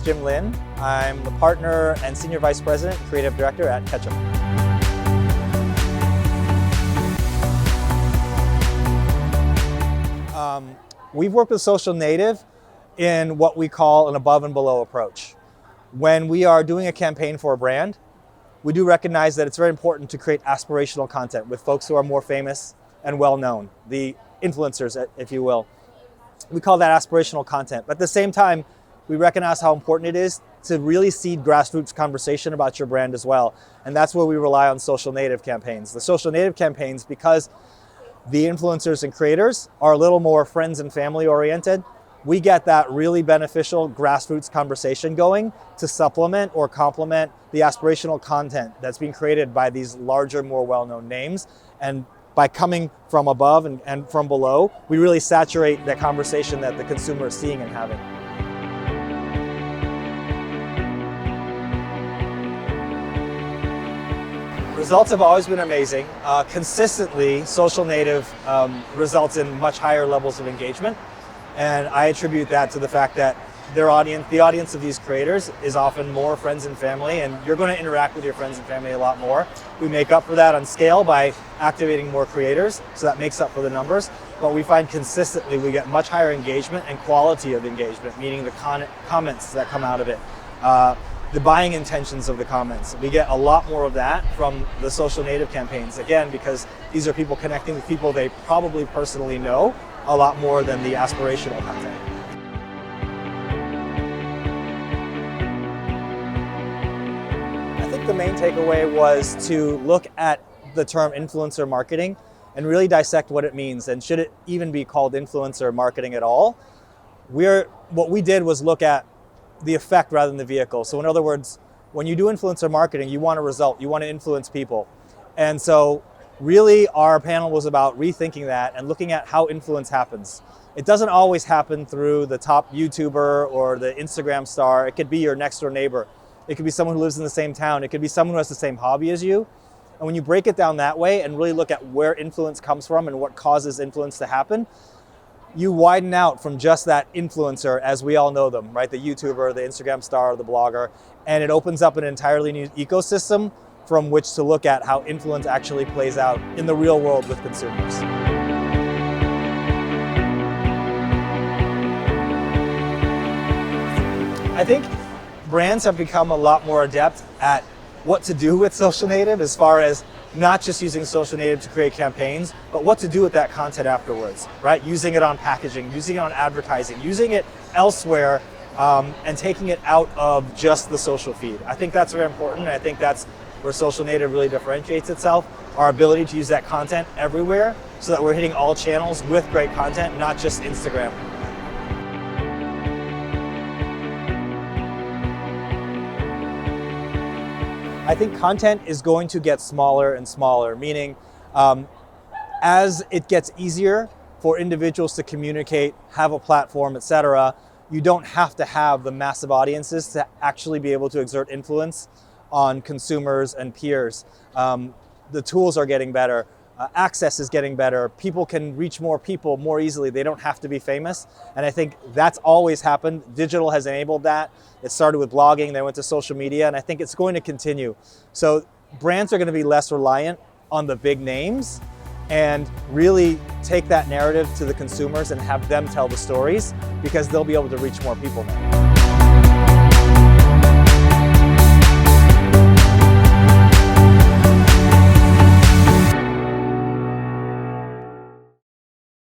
Jim Lin. I'm the partner and senior vice president and creative director at Ketchum. We've worked with Social Native in what we call an above and below approach. When we are doing a campaign for a brand, we do recognize that it's very important to create aspirational content with folks who are more famous and well-known, the influencers, if you will. We call that aspirational content. But at the same time, we recognize how important it is to really seed grassroots conversation about your brand as well. And that's where we rely on Social Native campaigns. The Social Native campaigns, because the influencers and creators are a little more friends and family oriented, we get that really beneficial grassroots conversation going to supplement or complement the aspirational content that's being created by these larger, more well-known names. And by coming from above and from below, we really saturate the conversation that the consumer is seeing and having. Results have always been amazing. Consistently, Social Native results in much higher levels of engagement. And I attribute that to the fact that the audience of these creators is often more friends and family, and you're going to interact with your friends and family a lot more. We make up for that on scale by activating more creators, so that makes up for the numbers. But we find consistently we get much higher engagement and quality of engagement, meaning the comments that come out of it. The buying intentions of the comments. We get a lot more of that from the Social Native campaigns, again, because these are people connecting with people they probably personally know a lot more than the aspirational content. I think the main takeaway was to look at the term influencer marketing and really dissect what it means, and should it even be called influencer marketing at all. What we did was look at the effect rather than the vehicle. So in other words, when you do influencer marketing, you want a result, you want to influence people. And so really our panel was about rethinking that and looking at how influence happens. It doesn't always happen through the top YouTuber or the Instagram star. It could be your next door neighbor. It could be someone who lives in the same town. It could be someone who has the same hobby as you. And when you break it down that way and really look at where influence comes from and what causes influence to happen, you widen out from just that influencer as we all know them, right? The YouTuber, the Instagram star, the blogger, and it opens up an entirely new ecosystem from which to look at how influence actually plays out in the real world with consumers. I think brands have become a lot more adept at what to do with Social Native, as far as not just using Social Native to create campaigns, but what to do with that content afterwards, right? Using it on packaging, using it on advertising, using it elsewhere, and taking it out of just the social feed. I think that's very important. I think that's where Social Native really differentiates itself, our ability to use that content everywhere so that we're hitting all channels with great content, not just Instagram. I think content is going to get smaller and smaller, meaning as it gets easier for individuals to communicate, have a platform, etc., you don't have to have the massive audiences to actually be able to exert influence on consumers and peers. The tools are getting better. Access is getting better. People can reach more people more easily. They don't have to be famous. And I think that's always happened. Digital has enabled that. It started with blogging, then went to social media, and I think it's going to continue. So brands are going to be less reliant on the big names and really take that narrative to the consumers and have them tell the stories, because they'll be able to reach more people now.